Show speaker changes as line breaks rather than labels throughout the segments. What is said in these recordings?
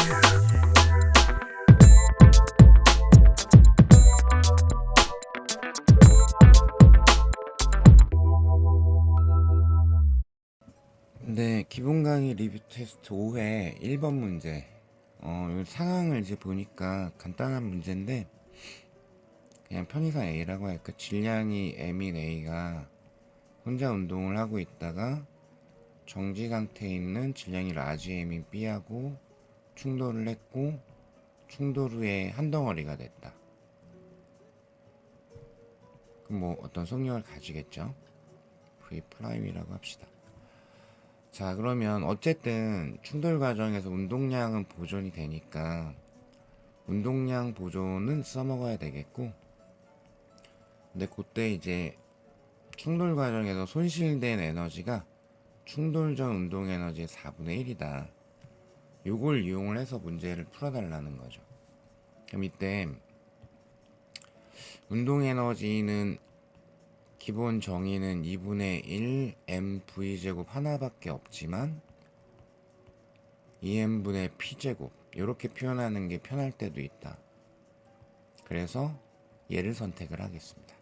네, 기본 강의 리뷰 테스트 5회 1번 문제. 이 상황을 이제 보니까 간단한 문제인데, 그냥 편의상 A라고 할까? 질량이 M인 A가 혼자 운동을 하고 있다가 정지 상태에 있는 질량이 라지 M인 B하고 충돌을 했고, 충돌 후에 한 덩어리가 됐다. 그럼 뭐 어떤 속력을 가지겠죠? V 프라임이라고 합시다. 자, 그러면 어쨌든 충돌 과정에서 운동량은 보존이 되니까 운동량 보존은 써먹어야 되겠고, 근데 그때 이제 충돌 과정에서 손실된 에너지가 충돌 전 운동 에너지의 4분의 1이다. 요걸 이용을 해서 문제를 풀어달라는 거죠. 그럼 이때 운동 에너지는 기본 정의는 2분의 1 mv제곱 하나밖에 없지만 2m분의 p제곱 이렇게 표현하는 게 편할 때도 있다. 그래서 얘를 선택을 하겠습니다.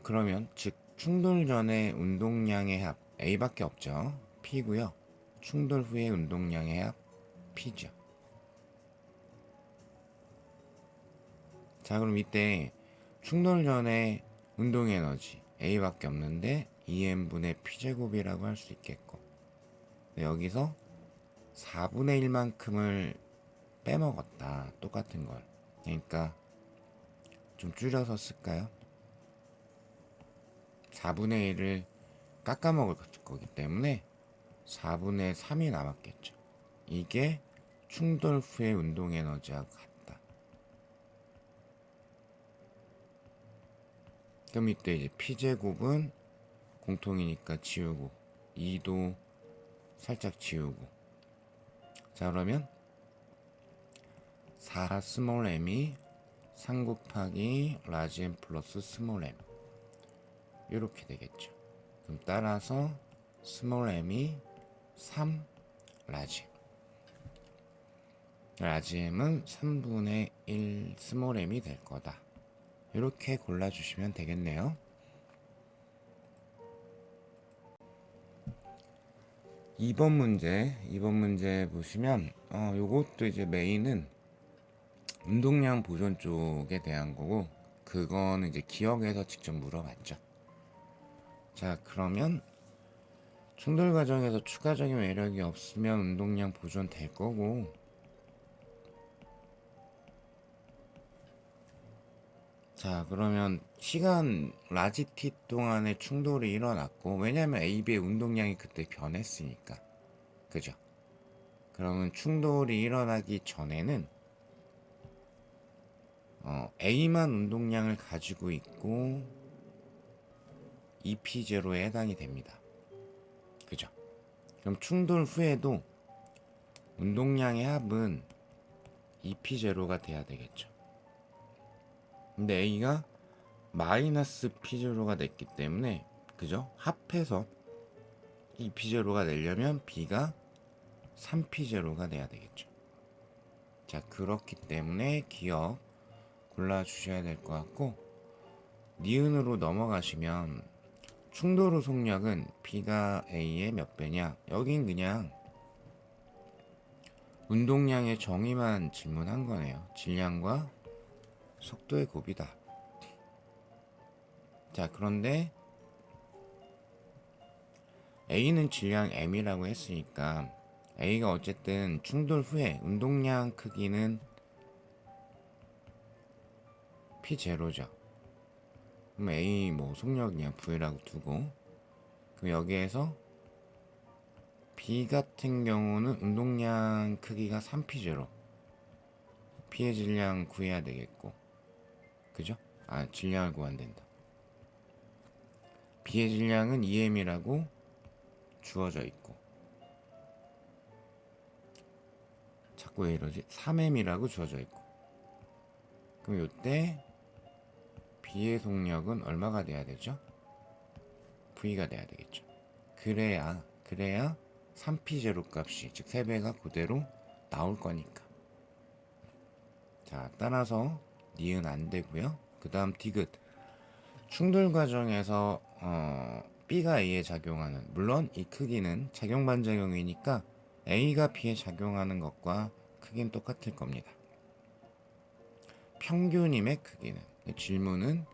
그러면 즉 충돌 전에 운동량의 합 A밖에 없죠. P고요. 충돌 후에 운동량의 합 P죠. 자, 그럼 이때 충돌 전에 운동 에너지 A밖에 없는데 2m분의 P제곱이라고 할 수 있겠고, 여기서 4분의 1만큼을 빼먹었다. 똑같은 걸. 그러니까 좀 줄여서 쓸까요? 4분의 1을 깎아먹을 거기 때문에 4분의 3이 남았겠죠. 이게 충돌 후의 운동 에너지하고 같다. 그럼 이때 이제 P제곱은 공통이니까 지우고 2도 살짝 지우고, 자, 그러면 4 스몰 m이 3 곱하기 라지 m 플러스 스몰 m 이렇게 되겠죠. 그럼 따라서 스몰 m이 3 라지 m은 3분의 1 스몰 m이 될 거다. 이렇게 골라주시면 되겠네요. 2번 문제 보시면 요것도 이제 메인은 운동량 보존 쪽에 대한 거고, 그거는 이제 기억에서 직접 물어봤죠. 자, 그러면 충돌 과정에서 추가적인 매력이 없으면 운동량 보존 될 거고, 자, 그러면 시간 라지 t 동안에 충돌이 일어났고, 왜냐면 AB의 운동량이 그때 변했으니까, 그죠? 그러면 충돌이 일어나기 전에는 A만 운동량을 가지고 있고 EP0에 해당이 됩니다. 그죠? 그럼 충돌 후에도 운동량의 합은 EP0가 돼야 되겠죠. 근데 A가 마이너스 P0가 됐기 때문에, 그죠? 합해서 EP0가 되려면 B가 3P0가 돼야 되겠죠. 자, 그렇기 때문에 기억 골라주셔야 될 것 같고, 니은으로 넘어가시면 충돌 후 속력은 B가 A의 몇 배냐, 여긴 그냥 운동량의 정의만 질문한 거네요. 질량과 속도의 곱이다. 자, 그런데 A는 질량 M이라고 했으니까 A가 어쨌든 충돌 후에 운동량 크기는 P0죠. 그럼 A 뭐 속력 그냥 V라고 두고, 그럼 여기에서 B 같은 경우는 운동량 크기가 3P0, P의 질량 구해야 되겠고, 그죠? 아, 질량을 구하면 된다. B의 질량은 2M이라고 주어져 있고, 자꾸 왜 이러지? 3M이라고 주어져 있고, 그럼 이때 B의 속력은 얼마가 돼야 되죠? V가 돼야 되겠죠. 그래야 그래야 3p 제로 값이 즉 3배가 그대로 나올 거니까. 자, 따라서 니은 안 되고요. 그 다음 디귿. 충돌 과정에서 B가 A에 작용하는, 물론 이 크기는 작용 반작용이니까 A가 B에 작용하는 것과 크기는 똑같을 겁니다. 평균임의 크기는, 질문은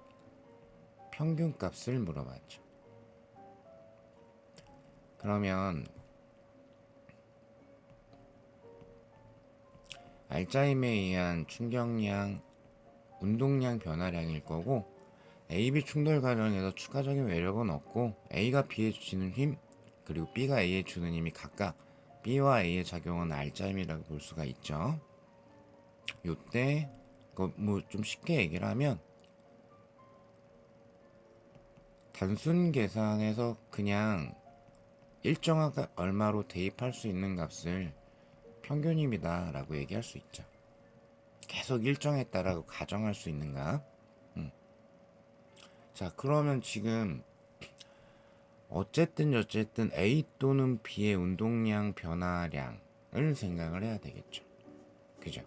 평균 값을 물어봤죠. 그러면 알짜임에 의한 충격량, 운동량 변화량일 거고, AB 충돌 과정에서 추가적인 외력은 없고 A가 B에 주는 힘 그리고 B가 A에 주는 힘이 각각 B와 A의 작용은 알짜임이라고 볼 수가 있죠. 요때 뭐 좀 쉽게 얘기를 하면 단순 계산에서 그냥 일정한 얼마로 대입할 수 있는 값을 평균임이다 라고 얘기할 수 있죠. 계속 일정했다라고 가정할 수 있는 값. 자, 그러면 지금 어쨌든 A 또는 B의 운동량 변화량을 생각을 해야 되겠죠. 그죠?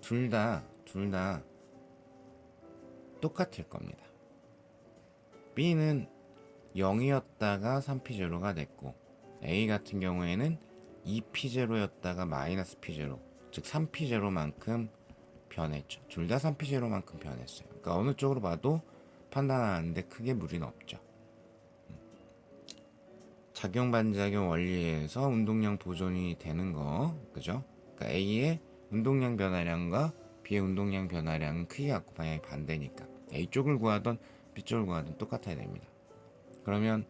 둘 다 똑같을 겁니다. B는 0이었다가 3P0가 됐고, A 같은 경우에는 2P0였다가 마이너스 P0, 즉 3P0만큼 변했죠. 둘 다 3P0만큼 변했어요. 그러니까 어느 쪽으로 봐도 판단하는데 크게 무리는 없죠. 작용 반작용 원리에서 운동량 보존이 되는 거, 그죠? 그러니까 A의 운동량 변화량과 B의 운동량 변화량은 크게 갖고 방향이 반대니까 A 쪽을 구하던 B 쪽을 구하던 똑같아야 됩니다. 그러면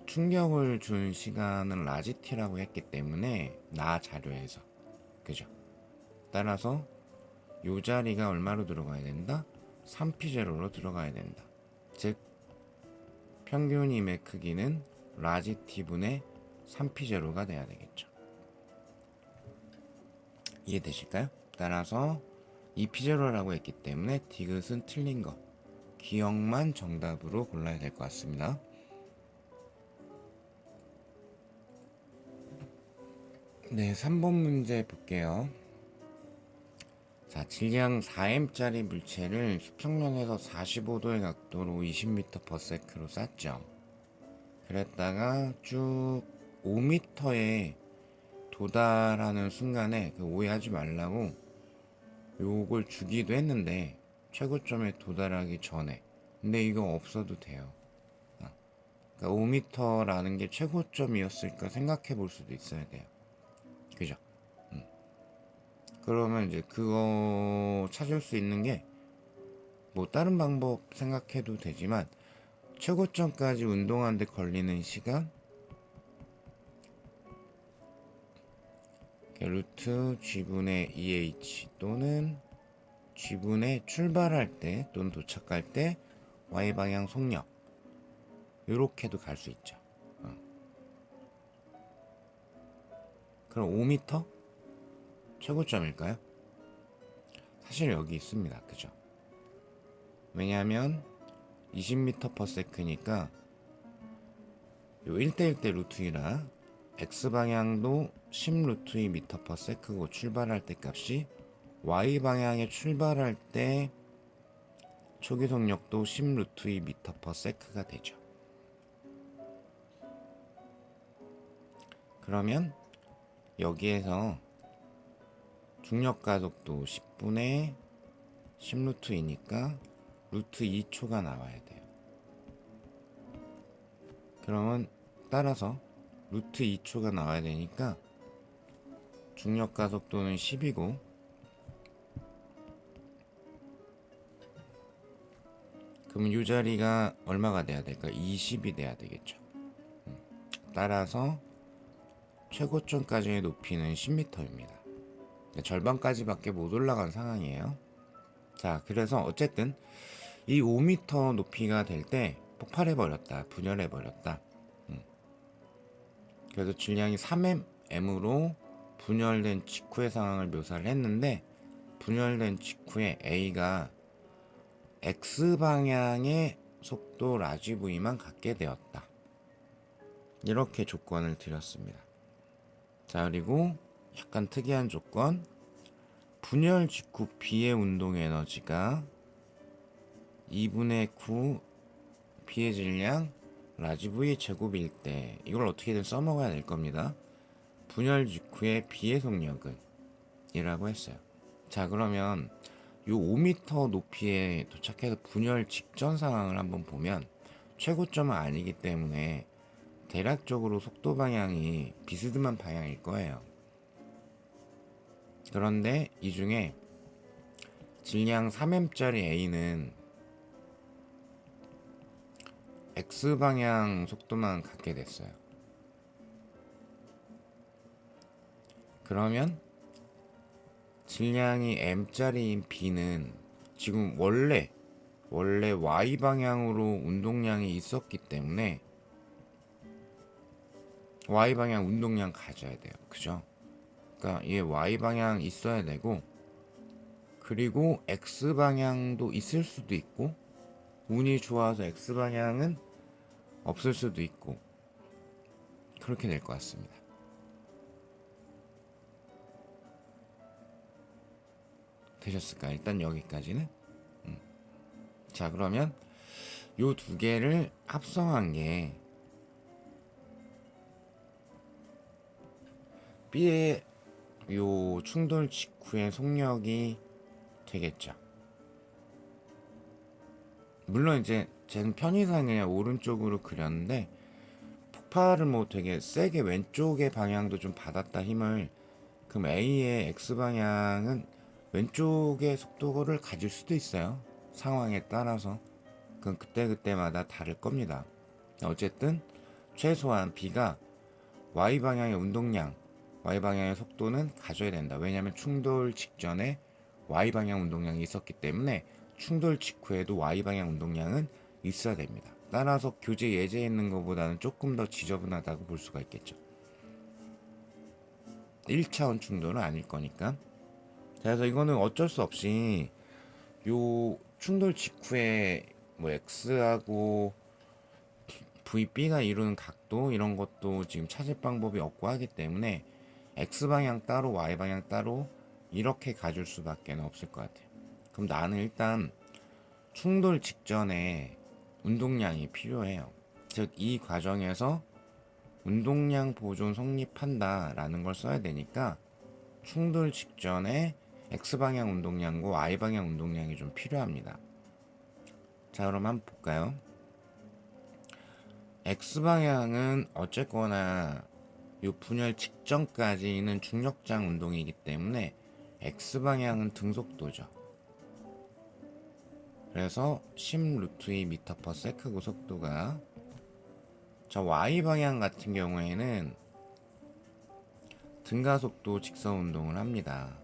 충격을 준 시간은 라지 t라고 했기 때문에 나 자료에서, 그죠? 따라서 요 자리가 얼마로 들어가야 된다? 3p0로 들어가야 된다. 즉 평균임의 크기는 라지 t분의 3p0가 돼야 되겠죠. 이해되실까요? 따라서 2p0라고 했기 때문에 디귿은 틀린 거, 기억만 정답으로 골라야 될 것 같습니다. 네, 3번 문제 볼게요. 자, 질량 4m짜리 물체를 수평면에서 45도의 각도로 20m/s로 쐈죠. 그랬다가 쭉 5m에 도달하는 순간에 오해하지 말라고 요걸 주기도 했는데 최고점에 도달하기 전에, 근데 이거 없어도 돼요. 그러니까 5m라는 게 최고점이었을까 생각해 볼 수도 있어야 돼요. 그죠? 그러면 이제 그거 찾을 수 있는 게 뭐 다른 방법 생각해도 되지만, 최고점까지 운동하는데 걸리는 시간 루트 G분의 2H 또는 G분의 출발할 때 또는 도착할 때 Y방향 속력, 요렇게도 갈 수 있죠. 그럼 5m? 최고점일까요? 사실 여기 있습니다. 그죠? 왜냐하면 20m/s니까 요 1대1대 루트 2라 X방향도 10 루트 2 m/s고 출발할 때 값이 Y방향에 출발할 때 초기 속력도 10 루트 2 m/s가 되죠. 그러면 여기에서 중력 가속도 10분의 10 루트 2니까 루트 2초가 나와야 돼요. 그러면 따라서 루트 2초가 나와야 되니까 중력 가속도는 10이고 그러면 이 자리가 얼마가 돼야 될까? 20이 돼야 되겠죠. 따라서 최고점까지의 높이는 10m입니다. 절반까지밖에 못 올라간 상황이에요. 자, 그래서 어쨌든 이 5m 높이가 될 때 폭발해버렸다, 분열해버렸다. 그래서 질량이 3m으로 분열된 직후의 상황을 묘사를 했는데, 분열된 직후에 A가 X방향의 속도 라지 V만 갖게 되었다. 이렇게 조건을 드렸습니다. 자, 그리고 약간 특이한 조건, 분열 직후 B의 운동 에너지가 2분의 9 B의 질량 라지 V 제곱일 때, 이걸 어떻게든 써먹어야 될 겁니다. 분열 직후의 B의 속력은 이라고 했어요. 자, 그러면 요 5m 높이에 도착해서 분열 직전 상황을 한번 보면 최고점은 아니기 때문에 대략적으로 속도 방향이 비스듬한 방향일 거예요. 그런데 이 중에 질량 3m짜리 A는 X방향 속도만 갖게 됐어요. 그러면 질량이 M짜리인 B는 지금 원래 Y방향으로 운동량이 있었기 때문에 Y방향 운동량 가져야 돼요. 그죠? 그러니까 얘 Y방향 있어야 되고, 그리고 X방향도 있을 수도 있고, 운이 좋아서 X방향은 없을 수도 있고, 그렇게 될 것 같습니다. 되셨을까? 일단 여기까지는. 자, 그러면 요 두 개를 합성한 게 B의 요 충돌 직후의 속력이 되겠죠. 물론 이제 쟤는 편의상 그냥 오른쪽으로 그렸는데, 폭발을 뭐 되게 세게 왼쪽의 방향도 좀 받았다 힘을, 그럼 A의 X방향은 왼쪽의 속도를 가질 수도 있어요. 상황에 따라서. 그건 그때그때마다 다를 겁니다. 어쨌든 최소한 B가 Y방향의 운동량, Y방향의 속도는 가져야 된다. 왜냐하면 충돌 직전에 Y방향 운동량이 있었기 때문에 충돌 직후에도 Y방향 운동량은 있어야 됩니다. 따라서 교재 예제에 있는 것보다는 조금 더 지저분하다고 볼 수가 있겠죠. 1차원 충돌은 아닐 거니까. 그래서 이거는 어쩔 수 없이 요 충돌 직후에 뭐 X하고 VB가 이루는 각도 이런 것도 지금 찾을 방법이 없고 하기 때문에 X방향 따로 Y방향 따로 이렇게 가줄 수밖에 없을 것 같아요. 그럼 나는 일단 충돌 직전에 운동량이 필요해요. 즉 이 과정에서 운동량 보존 성립한다 라는 걸 써야 되니까 충돌 직전에 X방향 운동량과 Y방향 운동량이 좀 필요합니다. 자, 그럼 한번 볼까요? X방향은 어쨌거나 요 분열 직전까지는 중력장 운동이기 때문에 X방향은 등속도죠. 그래서 10√2m/s 그 속도가, 저 Y방향 같은 경우에는 등가속도 직선 운동을 합니다.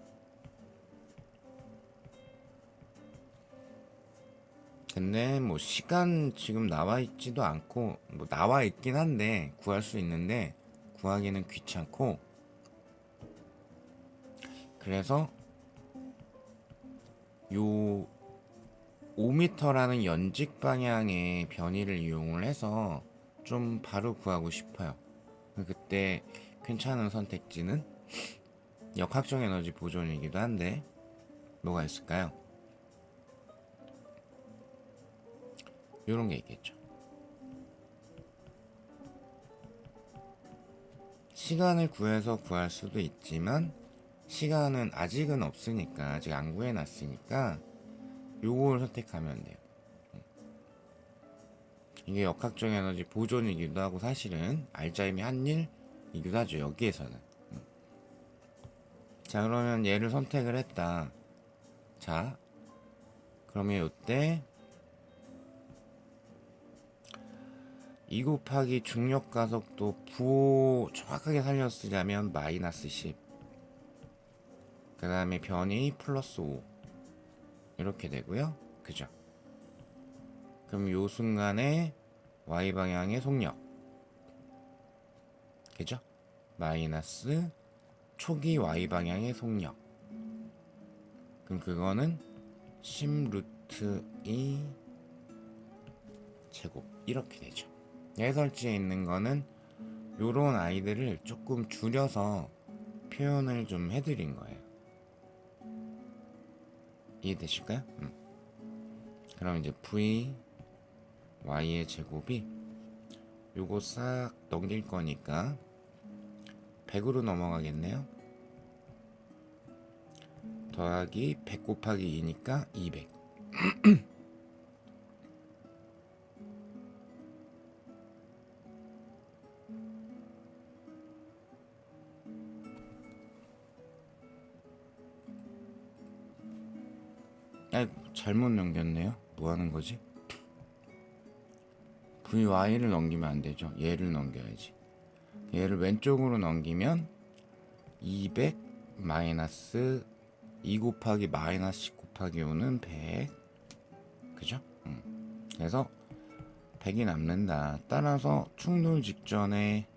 근데 뭐 시간 지금 나와 있지도 않고, 뭐 나와 있긴 한데 구할 수 있는데 구하기는 귀찮고, 그래서 요 5m라는 연직 방향의 변이를 이용을 해서 좀 바로 구하고 싶어요. 그때 괜찮은 선택지는 역학적 에너지 보존이기도 한데 뭐가 있을까요? 이런 게 있겠죠. 시간을 구해서 구할 수도 있지만 시간은 아직은 없으니까, 아직 안 구해놨으니까 요걸 선택하면 돼요. 이게 역학적 에너지 보존이기도 하고 사실은 알짜임이 한 일이기도 하죠, 여기에서는. 자, 그러면 얘를 선택을 했다. 자, 그러면 요때 2 곱하기 중력 가속도 부호 정확하게 살려쓰자면 마이너스 10, 그 다음에 변이 플러스 5 이렇게 되고요. 그죠? 그럼 요 순간에 Y방향의 속력, 그죠? 마이너스 초기 Y방향의 속력, 그럼 그거는 10√2 제곱 이렇게 되죠. 해설지에 있는 거는 요런 아이들을 조금 줄여서 표현을 좀 해드린 거예요. 이해되실까요? 그럼 이제 v y의 제곱이 요거 싹 넘길 거니까 100으로 넘어가겠네요. 더하기 100 곱하기 2니까 200. 아이고, 잘못 넘겼네요. 뭐 하는 거지? vy를 넘기면 안 되죠. 얘를 넘겨야지. 얘를 왼쪽으로 넘기면 200 마이너스 2 곱하기 마이너스 10 곱하기 5는 100. 그죠? 그래서 100이 남는다. 따라서 충돌 직전에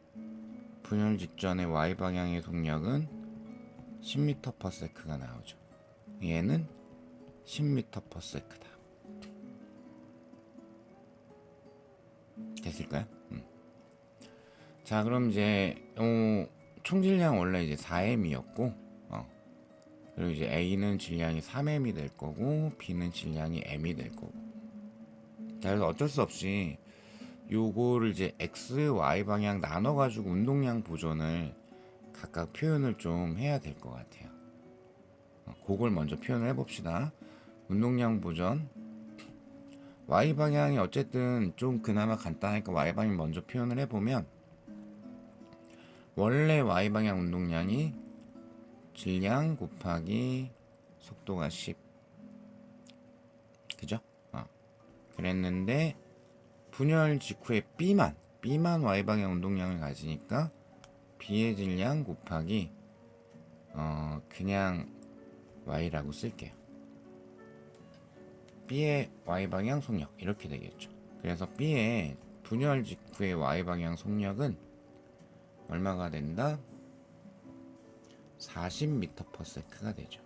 분열 직전의 y방향의 속력은 10m/s가 나오죠. 얘는 10m/s다. 됐을까요? 자, 그럼 이제 총질량 원래 이제 4m이었고 그리고 이제 A는 질량이 3m이 될 거고 B는 질량이 m이 될 거고. 자, 그래서 어쩔 수 없이 요거를 이제 x, y 방향 나눠가지고 운동량 보존을 각각 표현을 좀 해야 될 것 같아요. 그걸 먼저 표현을 해봅시다. 운동량 보존 y 방향이 어쨌든 좀 그나마 간단하니까 y 방향 먼저 표현을 해보면, 원래 y 방향 운동량이 질량 곱하기 속도가 10, 그죠? 그랬는데 분열 직후에 B만 Y방향 운동량을 가지니까 B의 질량 곱하기 그냥 Y라고 쓸게요. B의 Y방향 속력 이렇게 되겠죠. 그래서 B의 분열 직후의 Y방향 속력은 얼마가 된다? 40m/s가 되죠.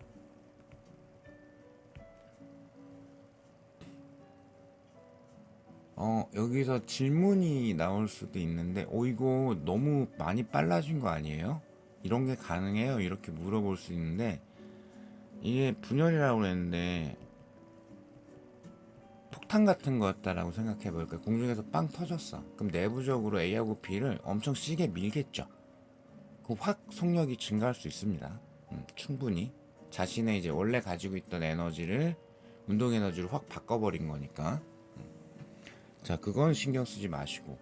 여기서 질문이 나올 수도 있는데, 이거 너무 많이 빨라진 거 아니에요? 이런 게 가능해요? 이렇게 물어볼 수 있는데, 이게 분열이라고 그랬는데 폭탄 같은 거였다라고 생각해 볼까요? 공중에서 빵 터졌어. 그럼 내부적으로 A하고 B를 엄청 세게 밀겠죠. 그 확 속력이 증가할 수 있습니다. 충분히 자신의 이제 원래 가지고 있던 에너지를 운동 에너지로 확 바꿔버린 거니까. 자, 그건 신경 쓰지 마시고,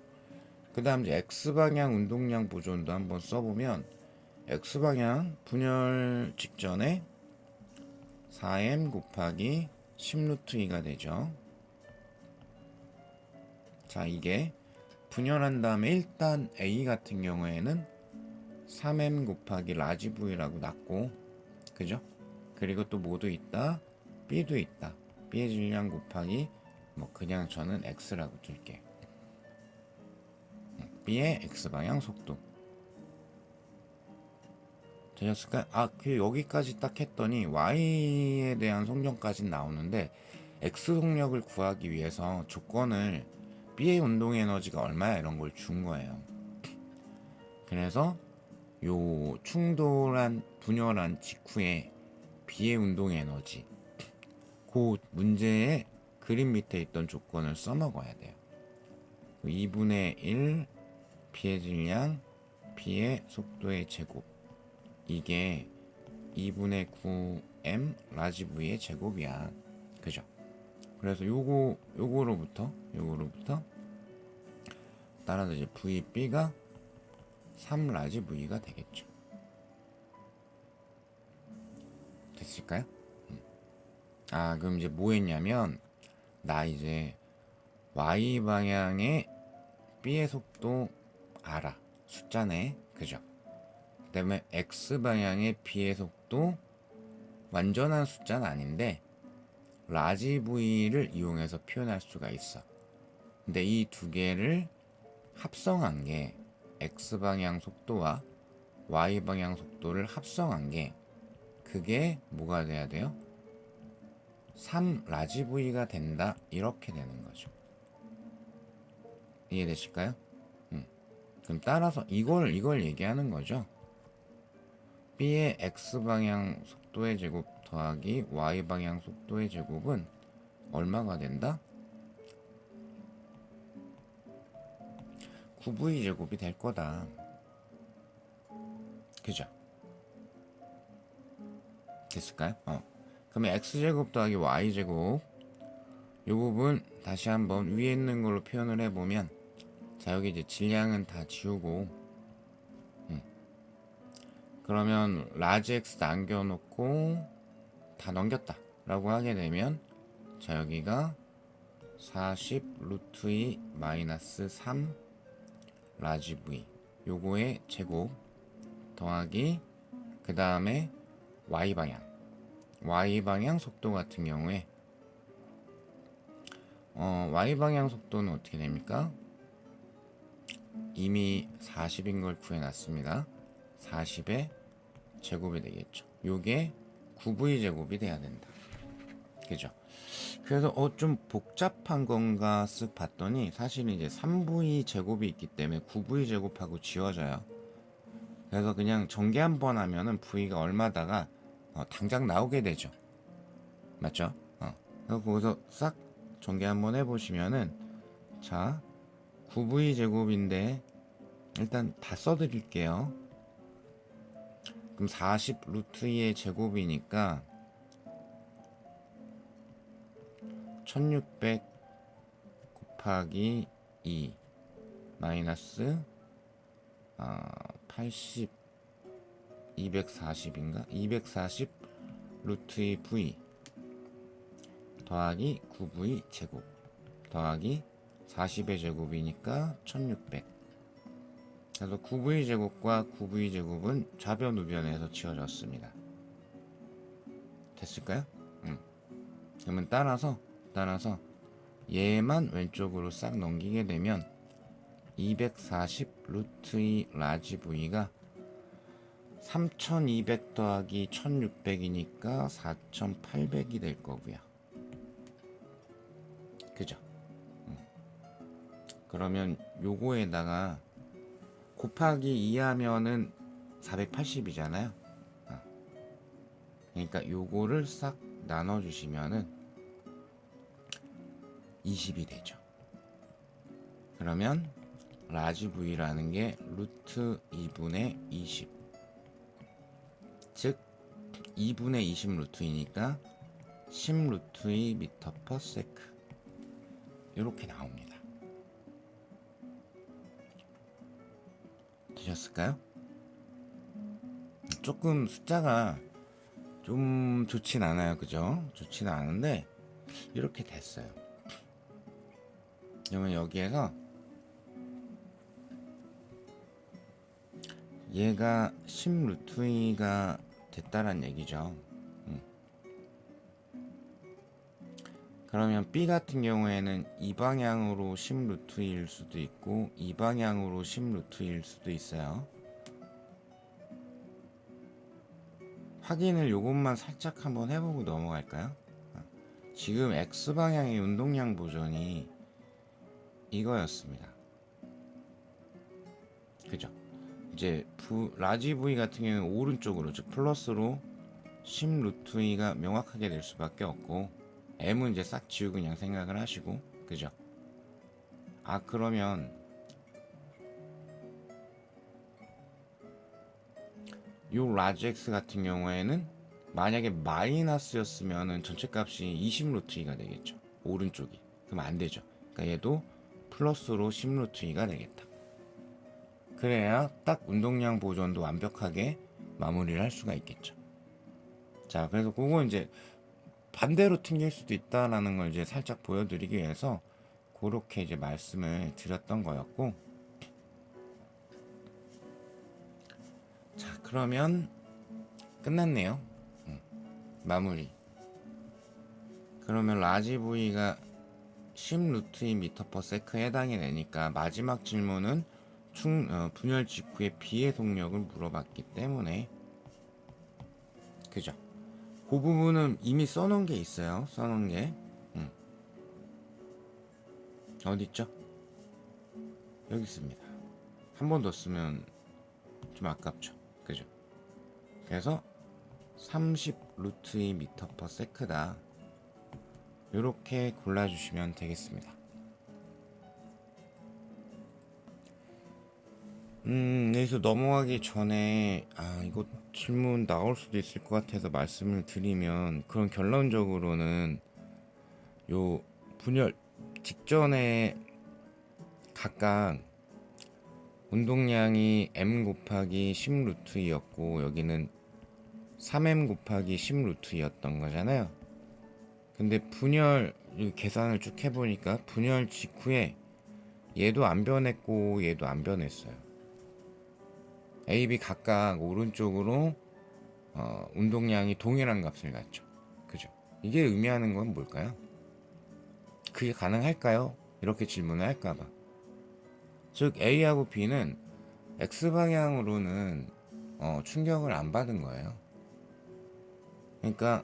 그 다음 이제 X방향 운동량 보존도 한번 써보면, X방향 분열 직전에 4m 곱하기 10루트2가 되죠. 자, 이게 분열한 다음에 일단 A 같은 경우에는 3m 곱하기 라지 V라고 났고, 그죠? 그리고 또 뭐도 있다? B도 있다. B의 질량 곱하기 그냥 저는 X라고 둘게요. B의 X방향 속도 되셨을까요? 여기까지 딱 했더니 Y에 대한 속력까지는 나오는데, X 속력을 구하기 위해서 조건을 B의 운동 에너지가 얼마야 이런 걸 준 거예요. 그래서 요 충돌한 분열한 직후에 B의 운동 에너지, 그 문제의 그림 밑에 있던 조건을 써먹어야 돼요. 2분의 1 B의 질량 B의 속도의 제곱, 이게 2분의 9m 라지 V의 제곱이야. 그죠? 그래서 요거로부터 따라서 이제 VB가 3 라지 V가 되겠죠. 됐을까요? 그럼 이제 뭐 했냐면, 나 이제 Y 방향의 B의 속도 알아. 숫자네. 그죠? 그 다음에 X 방향의 B의 속도 완전한 숫자는 아닌데 라지 V를 이용해서 표현할 수가 있어. 근데 이 두 개를 합성한 게, X 방향 속도와 Y 방향 속도를 합성한 게, 그게 뭐가 돼야 돼요? 3 라지 V가 된다, 이렇게 되는 거죠. 이해되실까요? 그럼 따라서 이걸 얘기하는 거죠. B의 X방향 속도의 제곱 더하기 Y방향 속도의 제곱은 얼마가 된다? 9V 제곱이 될 거다. 그죠? 됐을까요? 그러면 X제곱 더하기 Y제곱 이 부분 다시 한번 위에 있는 걸로 표현을 해보면, 자 여기 이제 질량은 다 지우고 그러면 라지 X 남겨놓고 다 넘겼다 라고 하게 되면, 자 여기가 40 루트 2 마이너스 3 라지 V 요거의 제곱 더하기 그 다음에 Y방향 속도 같은 경우에 Y방향 속도는 어떻게 됩니까? 이미 40인 걸 구해놨습니다. 40의 제곱이 되겠죠. 요게 9V 제곱이 돼야 된다. 그죠? 그래서 좀 복잡한 건가 쓱 봤더니 사실은 이제 3V 제곱이 있기 때문에 9V 제곱하고 지워져요. 그래서 그냥 전개 한번 하면은 V가 얼마다가 당장 나오게 되죠. 맞죠? 그래서 거기서 싹 전개 한번 해보시면은, 자 9V 제곱인데 일단 다 써드릴게요. 그럼 40 루트 2의 제곱이니까 1600 곱하기 2 마이너스 80 240인가? 240 루트 2 V 더하기 9V 제곱 더하기 40의 제곱이니까 1600. 그래서 9V 제곱과 9V 제곱은 좌변 우변에서 지워졌습니다. 됐을까요? 그러면 따라서 얘만 왼쪽으로 싹 넘기게 되면 240 루트 2 라지 V가 3200 더하기 1600이니까 4800이 될 거고요. 그죠? 그러면 요거에다가 곱하기 2 하면은 480이잖아요. 그러니까 요거를 싹 나눠주시면은 20이 되죠. 그러면 라지 V라는 게 루트 2분의 20, 즉 2분의 20 루트이니까 10 루트 2 미터 퍼 세크 이렇게 나옵니다. 되셨을까요? 조금 숫자가 좀 좋진 않아요. 그죠? 좋지는 않은데 이렇게 됐어요. 그러면 여기에서 얘가 10 루트 2가 됐다란 얘기죠. 그러면 B 같은 경우에는 이 방향으로 10 루트 2일 수도 있고 이 방향으로 10 루트 2일 수도 있어요. 확인을 요것만 살짝 한번 해보고 넘어갈까요? 지금 X방향의 운동량 보존이 이거였습니다. 그죠? 이제 라지 V 같은 경우는 오른쪽으로, 즉 플러스로 10 루트 2가 명확하게 될 수밖에 없고, M은 이제 싹 지우고 그냥 생각을 하시고, 그죠? 그러면 요 라지 X 같은 경우에는 만약에 마이너스였으면은 전체 값이 20 루트 2가 되겠죠. 오른쪽이. 그럼 안 되죠. 그러니까 얘도 플러스로 10 루트 2가 되겠다. 그래야 딱 운동량 보존도 완벽하게 마무리를 할 수가 있겠죠. 자, 그래서 그거 이제 반대로 튕길 수도 있다라는 걸 이제 살짝 보여드리기 위해서 그렇게 이제 말씀을 드렸던 거였고, 자, 그러면 끝났네요. 마무리. 그러면 라지 V가 10 루트 2 미터 퍼 세크에 해당이 되니까 마지막 질문은 분열 직후의 비의 속력을 물어봤기 때문에, 그죠? 그 부분은 이미 써놓은 게 있어요. 써놓은 게 어디 있죠? 여기 있습니다. 한 번 더 쓰면 좀 아깝죠. 그죠? 그래서 30 루트 2 미터 퍼 세크다. 이렇게 골라주시면 되겠습니다. 여기서 넘어가기 전에 이거 질문 나올 수도 있을 것 같아서 말씀을 드리면, 그런 결론적으로는 요 분열 직전에 각각 운동량이 m 곱하기 10 루트 2였고 여기는 3m 곱하기 10 루트 2였던 거잖아요. 근데 분열 계산을 쭉 해보니까 분열 직후에 얘도 안 변했고 얘도 안 변했어요. A, B 각각 오른쪽으로 운동량이 동일한 값을 갖죠. 그죠? 이게 의미하는 건 뭘까요? 그게 가능할까요? 이렇게 질문을 할까봐. 즉 A하고 B는 X방향으로는 충격을 안 받은 거예요. 그러니까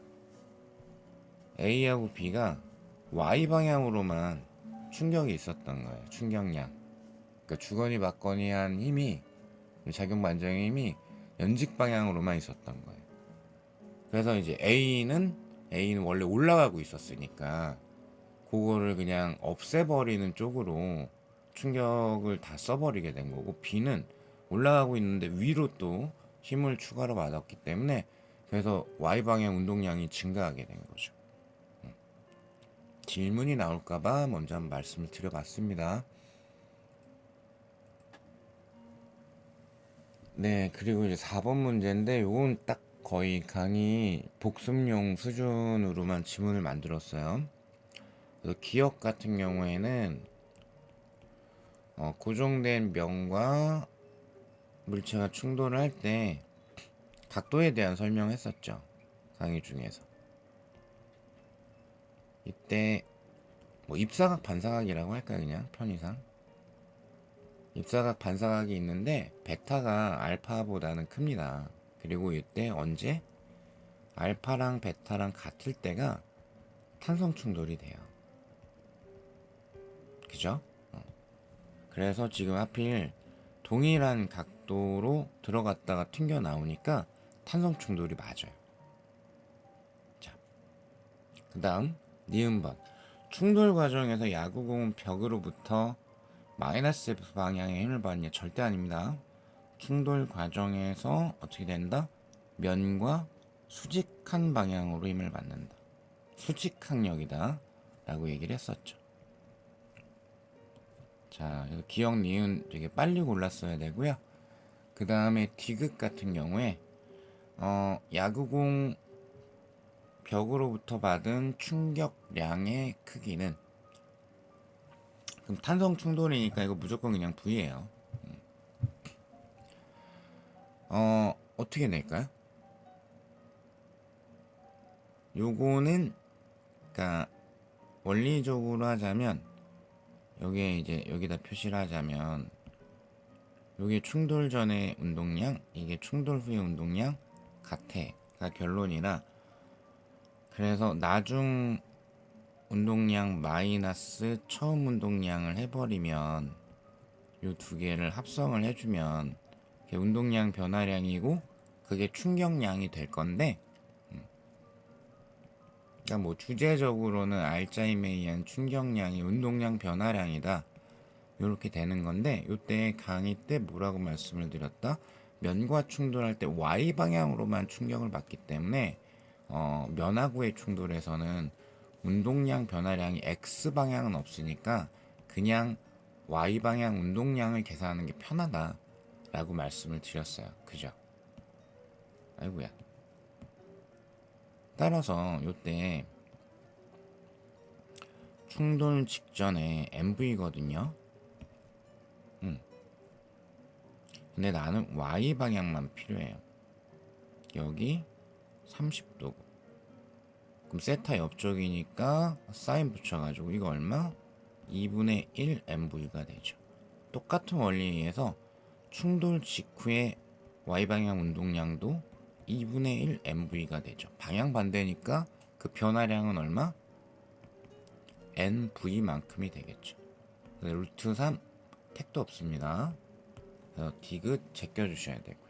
A하고 B가 Y방향으로만 충격이 있었던 거예요. 충격량. 그러니까 주거니 받거니 한 힘이, 작용 반정의 힘이 연직 방향으로만 있었던 거예요. 그래서 이제 A는 원래 올라가고 있었으니까 그거를 그냥 없애버리는 쪽으로 충격을 다 써버리게 된 거고, B는 올라가고 있는데 위로 또 힘을 추가로 받았기 때문에 그래서 Y방향 운동량이 증가하게 된 거죠. 질문이 나올까봐 먼저 한번 말씀을 드려봤습니다. 네, 그리고 이제 4번 문제인데 요건 딱 거의 강의 복습용 수준으로만 지문을 만들었어요. 그래서 기억 같은 경우에는 고정된 면과 물체가 충돌을 할 때 각도에 대한 설명했었죠. 강의 중에서. 이때 뭐 입사각 반사각이라고 할까요? 그냥 편의상. 입사각 반사각이 있는데 베타가 알파보다는 큽니다. 그리고 이때 언제 알파랑 베타랑 같을 때가 탄성 충돌이 돼요. 그죠? 그래서 지금 하필 동일한 각도로 들어갔다가 튕겨 나오니까 탄성 충돌이 맞아요. 자, 그 다음 니은번. 충돌 과정에서 야구공은 벽으로부터 마이너스 F 방향의 힘을 받느냐? 절대 아닙니다. 충돌 과정에서 어떻게 된다? 면과 수직한 방향으로 힘을 받는다. 수직항력이다 라고 얘기를 했었죠. 자, 기억 니은 되게 빨리 골랐어야 되고요. 그 다음에 디귿 같은 경우에 야구공 벽으로부터 받은 충격량의 크기는, 그럼 탄성 충돌이니까 이거 무조건 그냥 V예요. 어떻게 낼까요? 요거는 그러니까 원리적으로 하자면 여기에 이제 여기다 표시를 하자면 요게 충돌 전의 운동량, 이게 충돌 후의 운동량 같아가 결론이라, 그래서 나중 운동량 마이너스 처음 운동량을 해버리면 요 두 개를 합성을 해주면 그게 운동량 변화량이고 그게 충격량이 될 건데, 그러니까 뭐 주제적으로는 알짜임에 의한 충격량이 운동량 변화량이다 이렇게 되는 건데, 이때 강의 때 뭐라고 말씀을 드렸다? 면과 충돌할 때 Y 방향으로만 충격을 받기 때문에 면하고의 충돌에서는 운동량 변화량이 X 방향은 없으니까 그냥 Y 방향 운동량을 계산하는 게 편하다 라고 말씀을 드렸어요. 그죠? 아이고야. 따라서 이때 충돌 직전에 MV거든요. 근데 나는 Y 방향만 필요해요. 여기 30도고. 그럼 세타 옆쪽이니까 사인 붙여가지고 이거 얼마? 2분의 1 MV가 되죠. 똑같은 원리에 의해서 충돌 직후에 Y방향 운동량도 2분의 1 MV가 되죠. 방향 반대니까 그 변화량은 얼마? NV만큼이 되겠죠. 루트 3 택도 없습니다. 그래서 디귿 제껴주셔야 되고요.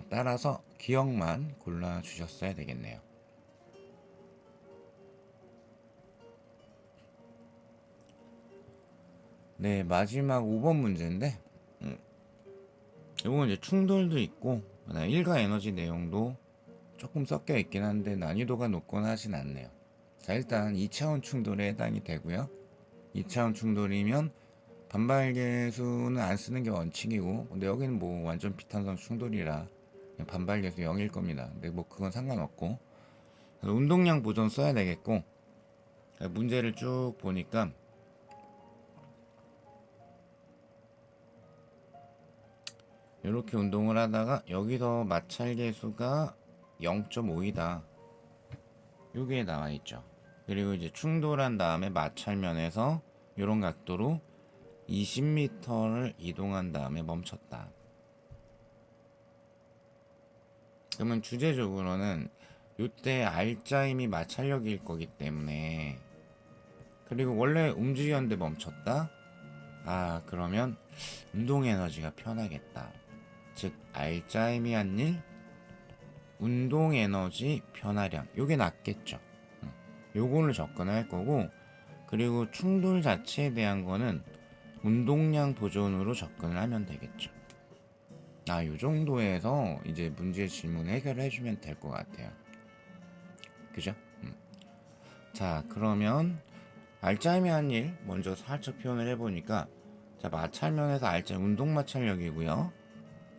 따라서 기억만 골라주셨어야 되겠네요. 네, 마지막 5번 문제인데 이건 이제 충돌도 있고 일가 에너지 내용도 조금 섞여 있긴 한데 난이도가 높거나 하진 않네요. 자, 일단 2차원 충돌에 해당이 되고요. 2차원 충돌이면 반발계수는 안 쓰는 게 원칙이고, 근데 여기는 뭐 완전 비탄성 충돌이라 반발계수 0일 겁니다. 근데 뭐 그건 상관없고, 운동량 보존 써야 되겠고, 문제를 쭉 보니까 이렇게 운동을 하다가 여기서 마찰계수가 0.5이다. 요게 나와 있죠. 그리고 이제 충돌한 다음에 마찰면에서 이런 각도로 20m를 이동한 다음에 멈췄다. 그러면 주제적으로는 이때 R자임이 마찰력일 거기 때문에, 그리고 원래 움직였는데 멈췄다? 그러면 운동 에너지가 편하겠다. 즉 R자임이 한 일, 운동 에너지 변화량, 요게 낫겠죠. 요거를 접근할 거고, 그리고 충돌 자체에 대한 거는 운동량 보존으로 접근을 하면 되겠죠. 요 정도에서 이제 문제 질문 해결해 주면 될 것 같아요. 그죠? 자, 그러면 R자임이 한 일 먼저 살짝 표현을 해보니까, 자, 마찰면에서 R자임 운동 마찰력이고요.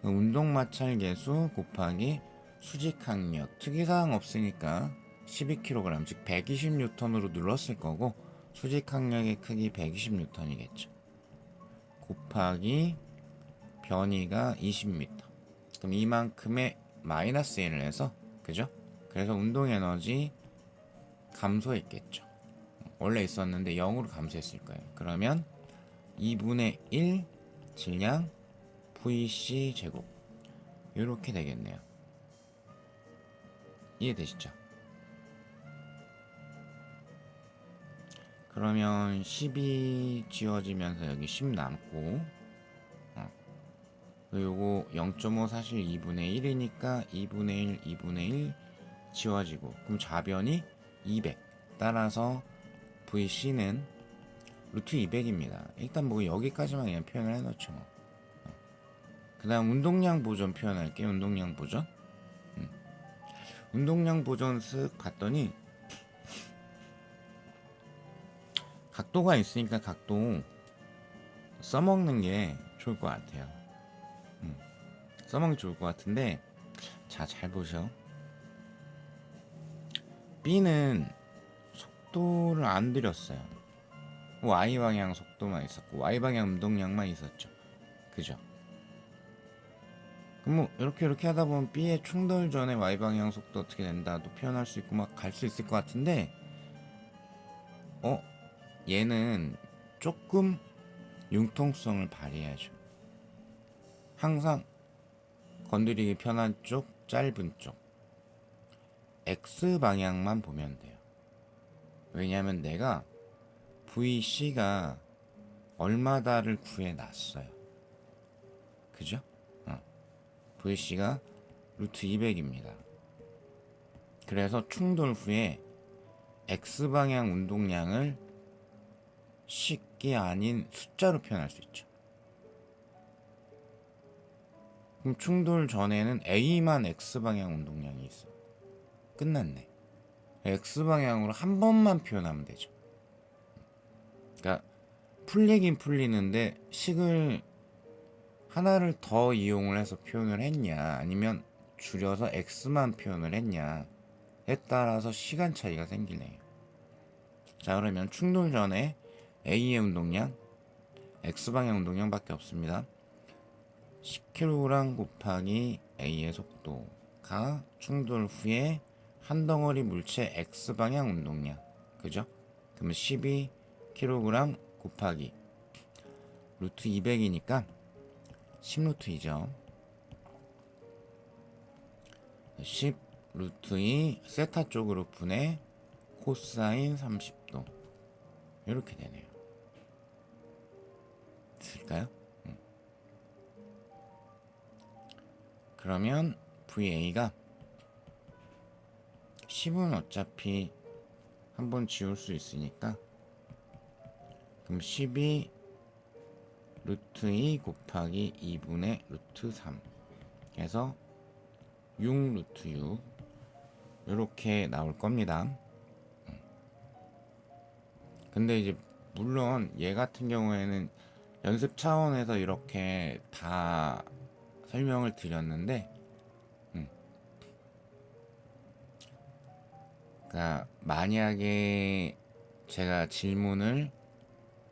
그 운동 마찰 계수 곱하기 수직 항력, 특이사항 없으니까 12kg, 즉 120N으로 눌렀을 거고, 수직 항력의 크기 120N이겠죠. 곱하기 변이가 20m. 그럼 이만큼의 마이너스 1을 해서, 그죠? 그래서 운동 에너지 감소했겠죠. 원래 있었는데 0으로 감소했을 거예요. 그러면 2분의 1 질량 VC 제곱, 이렇게 되겠네요. 이해되시죠? 그러면 10이 지워지면서 여기 10 남고, 요거 0.5 사실 2분의 1이니까 2분의 1, 2분의 1 지워지고, 그럼 좌변이 200. 따라서 VC는 루트 200입니다. 일단 뭐 여기까지만 그냥 표현을 해놓죠. 그 다음 운동량 보존 표현할게요. 운동량 보존. 운동량 보존 쓱 봤더니 각도가 있으니까 각도 써먹는 게 좋을 것 같아요. 써먹기 좋을 것 같은데, 자, 잘 보셔. B는 속도를 안 들였어요. Y방향 속도만 있었고 Y방향 운동량만 있었죠. 그죠? 그럼 뭐 이렇게 하다 보면 B의 충돌 전에 Y방향 속도 어떻게 된다도 표현할 수 있고 막 갈 수 있을 것 같은데, 얘는 조금 융통성을 발휘해야죠. 항상 건드리기 편한 쪽, 짧은 쪽 X방향만 보면 돼요. 왜냐하면 내가 VC가 얼마다를 구해놨어요. 그죠? VC가 루트 200입니다. 그래서 충돌 후에 X방향 운동량을 식이 아닌 숫자로 표현할 수 있죠. 그럼 충돌 전에는 A만 X방향 운동량이 있어. 끝났네. X방향으로 한 번만 표현하면 되죠. 그러니까 풀리긴 풀리는데 식을 하나를 더 이용을 해서 표현을 했냐, 아니면 줄여서 X만 표현을 했냐에 따라서 시간 차이가 생기네요. 자, 그러면 충돌 전에 A의 운동량, X방향 운동량밖에 없습니다. 10kg 곱하기 A의 속도가 충돌 후에 한 덩어리 물체 X방향 운동량, 그죠? 그러면 12kg 곱하기 루트 200이니까 10루트이죠. 10 루트 2 세타 쪽으로 분해 코사인 30도, 이렇게 되네요. 될까요? 그러면 VA가 10은 어차피 한번 지울 수 있으니까, 그럼 12 루트 2 곱하기 2분의 루트 3 해서 6 루트 6 이렇게 나올 겁니다. 근데 이제 물론 얘 같은 경우에는 연습 차원에서 이렇게 다 설명을 드렸는데, 그러니까 만약에 제가 질문을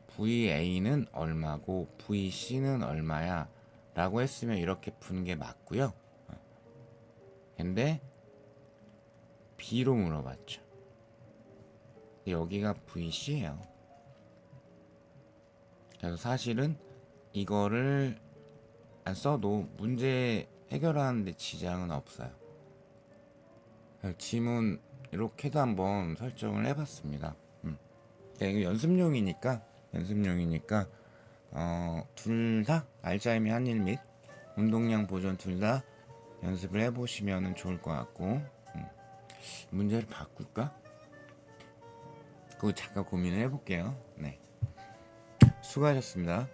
VA는 얼마고 VC는 얼마야 라고 했으면 이렇게 푸는 게 맞고요. 근데 B로 물어봤죠. 여기가 VC예요. 그래서 사실은 이거를 안 써도 문제 해결하는데 지장은 없어요. 지문 이렇게도 한번 설정을 해봤습니다. 이거 연습용이니까 둘 다 알짜이미 한일 및 운동량 보존 둘 다 연습을 해보시면 좋을 것 같고, 문제를 바꿀까? 그거 잠깐 고민을 해볼게요. 네, 수고하셨습니다.